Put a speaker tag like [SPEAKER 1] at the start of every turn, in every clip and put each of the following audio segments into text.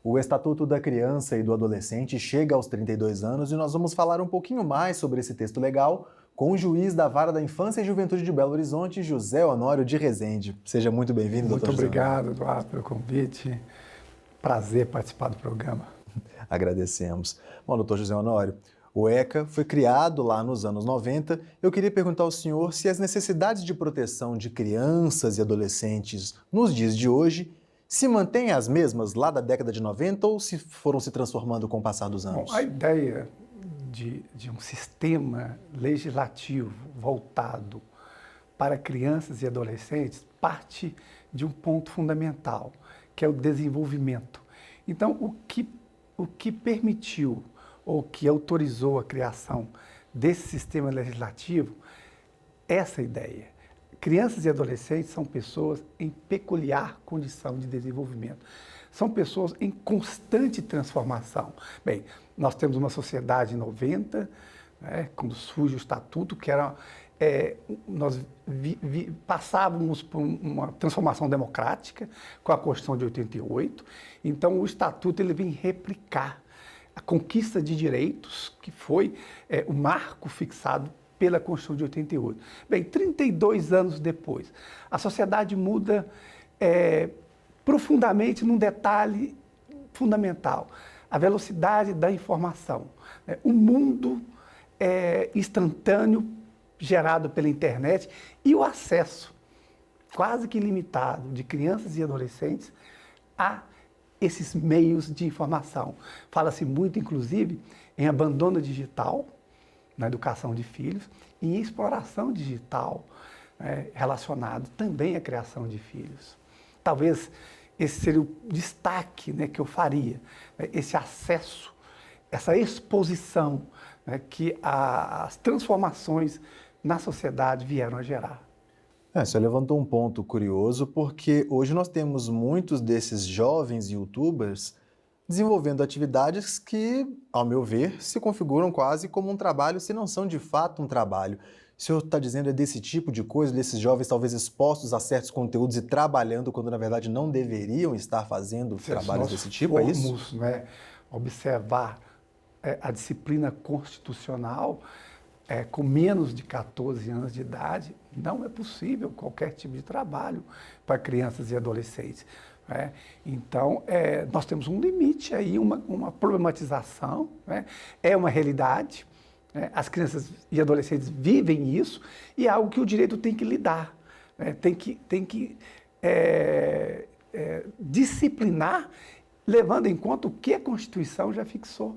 [SPEAKER 1] O Estatuto da Criança e do Adolescente chega aos 32 anos e nós vamos falar um pouquinho mais sobre esse texto legal com o juiz da Vara da Infância e Juventude de Belo Horizonte, José Honório de Rezende. Seja muito bem-vindo, doutor José Honório.
[SPEAKER 2] Muito obrigado, Eduardo, pelo convite. Prazer participar do programa.
[SPEAKER 1] Agradecemos. Bom, doutor José Honório, o ECA foi criado lá nos anos 90. Eu queria perguntar ao senhor se as necessidades de proteção de crianças e adolescentes nos dias de hoje se mantêm as mesmas lá da década de 90 ou se foram se transformando com o passar dos anos?
[SPEAKER 2] Bom, a ideia de um sistema legislativo voltado para crianças e adolescentes parte de um ponto fundamental, que é o desenvolvimento. Então, o que permitiu ou que autorizou a criação desse sistema legislativo, essa ideia. Crianças e adolescentes são pessoas em peculiar condição de desenvolvimento. São pessoas em constante transformação. Bem, nós temos uma sociedade em 90, né, quando surge o Estatuto, que era... nós passávamos por uma transformação democrática com a Constituição de 88. Então, o Estatuto ele vem replicar a conquista de direitos, que foi o marco fixado pela Constituição de 88. Bem, 32 anos depois, a sociedade muda profundamente num detalhe fundamental, a velocidade da informação. O mundo instantâneo gerado pela internet e o acesso quase que ilimitado de crianças e adolescentes a esses meios de informação. Fala-se muito, inclusive, em abandono digital na educação de filhos e em exploração digital relacionado também à criação de filhos. Talvez esse seria o destaque, né, que eu faria, esse acesso, essa exposição, né, que as transformações na sociedade vieram a gerar.
[SPEAKER 1] Você levantou um ponto curioso, porque hoje nós temos muitos desses jovens youtubers desenvolvendo atividades que, ao meu ver, se configuram quase como um trabalho, se não são de fato um trabalho. O senhor está dizendo desse tipo de coisa, desses jovens talvez expostos a certos conteúdos e trabalhando quando na verdade não deveriam estar fazendo trabalhos desse tipo, é isso?
[SPEAKER 2] Se nós formos observar a disciplina constitucional, com menos de 14 anos de idade, não é possível qualquer tipo de trabalho para crianças e adolescentes. Então, nós temos um limite aí, uma problematização, é uma realidade, as crianças e adolescentes vivem isso e é algo que o direito tem que lidar, tem que disciplinar, levando em conta o que a Constituição já fixou,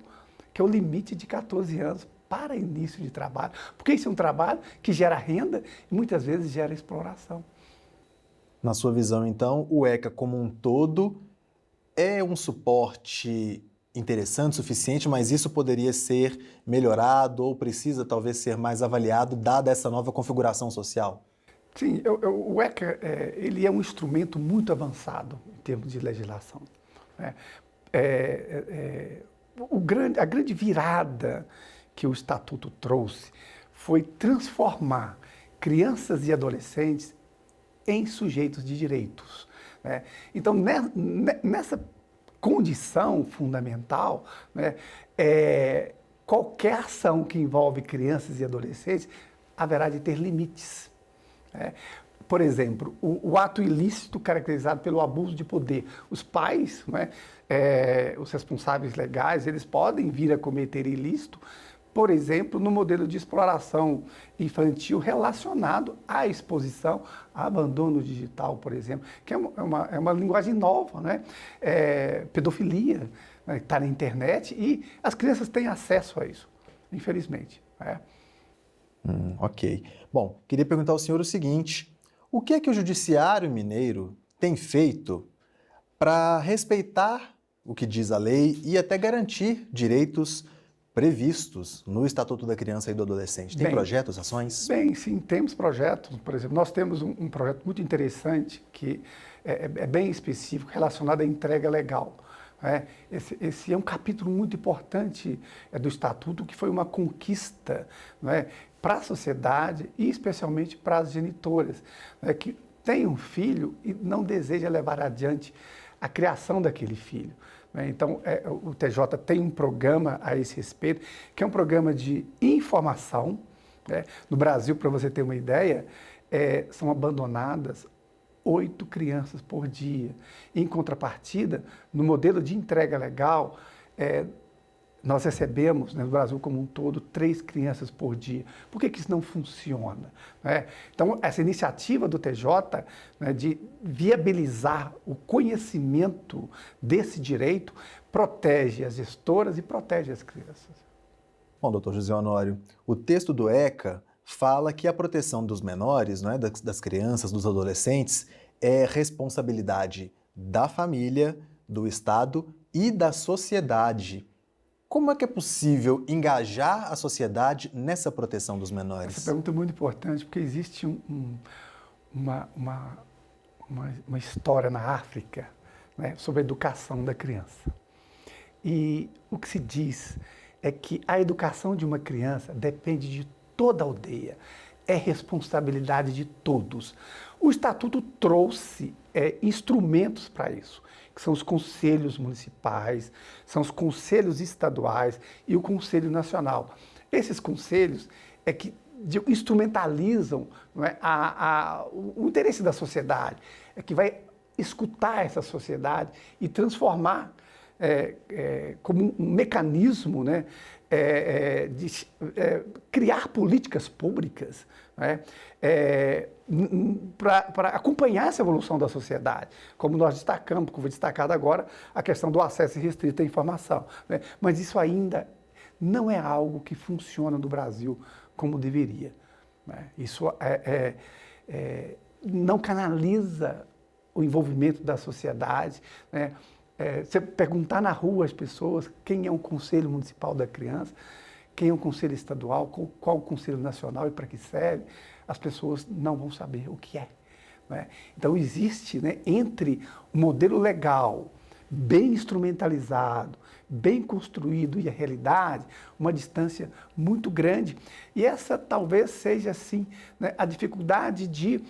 [SPEAKER 2] que é o limite de 14 anos para início de trabalho, porque isso é um trabalho que gera renda e muitas vezes gera exploração.
[SPEAKER 1] Na sua visão, então, o ECA como um todo é um suporte interessante, suficiente, mas isso poderia ser melhorado ou precisa talvez ser mais avaliado, dada essa nova configuração social?
[SPEAKER 2] Sim, o ECA ele é um instrumento muito avançado em termos de legislação. A grande virada que o Estatuto trouxe foi transformar crianças e adolescentes em sujeitos de direitos. Então, nessa condição fundamental, qualquer ação que envolve crianças e adolescentes haverá de ter limites. Por exemplo, o ato ilícito caracterizado pelo abuso de poder. Os pais, os responsáveis legais, eles podem vir a cometer ilícito, por exemplo, no modelo de exploração infantil relacionado à exposição, a abandono digital, por exemplo, que é uma linguagem nova, pedofilia, está na internet e as crianças têm acesso a isso, infelizmente.
[SPEAKER 1] Ok. Bom, queria perguntar ao senhor o seguinte: o que é que o Judiciário Mineiro tem feito para respeitar o que diz a lei e até garantir direitos previstos no Estatuto da Criança e do Adolescente? Tem projetos, ações?
[SPEAKER 2] Bem, sim, temos projetos. Por exemplo, nós temos um projeto muito interessante que é bem específico, relacionado à entrega legal. Esse é um capítulo muito importante do Estatuto, que foi uma conquista para a sociedade e especialmente para as genitoras, que têm um filho e não deseja levar adiante a criação daquele filho. né? Então, o TJ tem um programa a esse respeito, que é um programa de informação, né? No Brasil, para você ter uma ideia, são abandonadas 8 crianças por dia. Em contrapartida, no modelo de entrega legal, nós recebemos, né, no Brasil como um todo, 3 crianças por dia. Por que isso não funciona? Né? Então, essa iniciativa do TJ, né, de viabilizar o conhecimento desse direito protege as gestoras e protege as crianças.
[SPEAKER 1] Bom, doutor José Honório, o texto do ECA fala que a proteção dos menores, não é, das crianças, dos adolescentes, é responsabilidade da família, do Estado e da sociedade. Como é que é possível engajar a sociedade nessa proteção dos menores?
[SPEAKER 2] Essa pergunta é muito importante, porque existe uma história na África, né, sobre a educação da criança. E o que se diz é que a educação de uma criança depende de toda a aldeia, é responsabilidade de todos. O Estatuto trouxe instrumentos para isso, que são os conselhos municipais, são os conselhos estaduais e o Conselho Nacional. Esses conselhos que instrumentalizam, não é, o interesse da sociedade, que vai escutar essa sociedade e transformar como um mecanismo, né, de criar políticas públicas, né, para acompanhar essa evolução da sociedade, como nós destacamos, como foi destacado agora, a questão do acesso irrestrito à informação. Né? Mas isso ainda não é algo que funciona no Brasil como deveria. Né? Isso não canaliza o envolvimento da sociedade, né? Você perguntar na rua às pessoas quem é um conselho municipal da criança, quem é um conselho estadual, qual o conselho nacional e para que serve, as pessoas não vão saber o que é. Né? Então existe, né, entre o modelo legal bem instrumentalizado, bem construído e a realidade, uma distância muito grande. E essa talvez seja, assim, né, a dificuldade de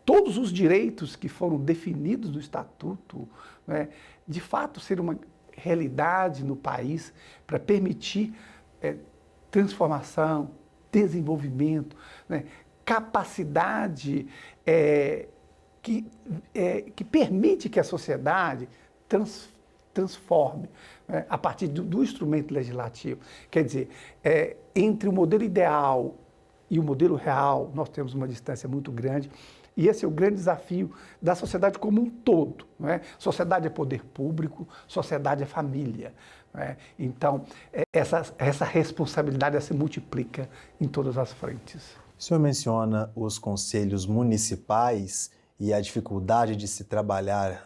[SPEAKER 2] todos os direitos que foram definidos no Estatuto, né, de fato ser uma realidade no país para permitir transformação, desenvolvimento, né, capacidade que permite que a sociedade transforme, né, a partir do instrumento legislativo. Quer dizer, entre o modelo ideal e o modelo real, nós temos uma distância muito grande. E esse é o grande desafio da sociedade como um todo. Não é? Sociedade é poder público, sociedade é família. Não é? Então, essa responsabilidade se multiplica em todas as frentes.
[SPEAKER 1] O senhor menciona os conselhos municipais e a dificuldade de se trabalhar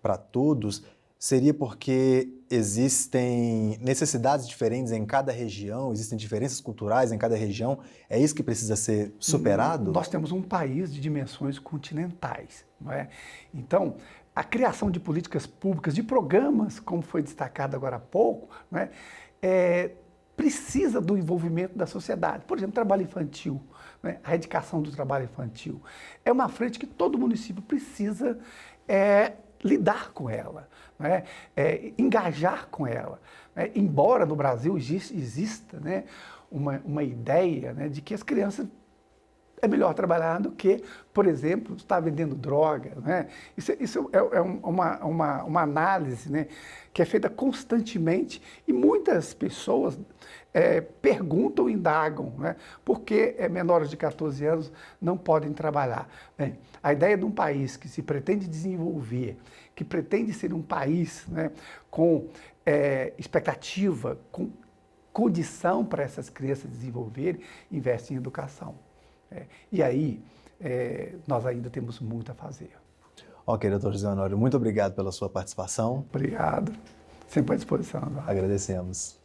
[SPEAKER 1] para todos. Seria porque existem necessidades diferentes em cada região, existem diferenças culturais em cada região? É isso que precisa ser superado?
[SPEAKER 2] Nós temos um país de dimensões continentais, não é? Então, a criação de políticas públicas, de programas, como foi destacado agora há pouco, não é? Precisa do envolvimento da sociedade. Por exemplo, trabalho infantil, né? A erradicação do trabalho infantil. É uma frente que todo município precisa lidar com ela, né? Engajar com ela. Né? Embora no Brasil exista, né, uma ideia, né, de que as crianças é melhor trabalhar do que, por exemplo, estar vendendo droga. Né? Isso é uma análise, né, que é feita constantemente e muitas pessoas perguntam e indagam, né, por que menores de 14 anos não podem trabalhar. Bem, a ideia de um país que se pretende desenvolver, que pretende ser um país, né, com expectativa, com condição para essas crianças desenvolverem, investe em educação. E aí, nós ainda temos muito a fazer.
[SPEAKER 1] Ok, doutor José Honório, muito obrigado pela sua participação.
[SPEAKER 2] Obrigado. Sempre à disposição.
[SPEAKER 1] Agradecemos.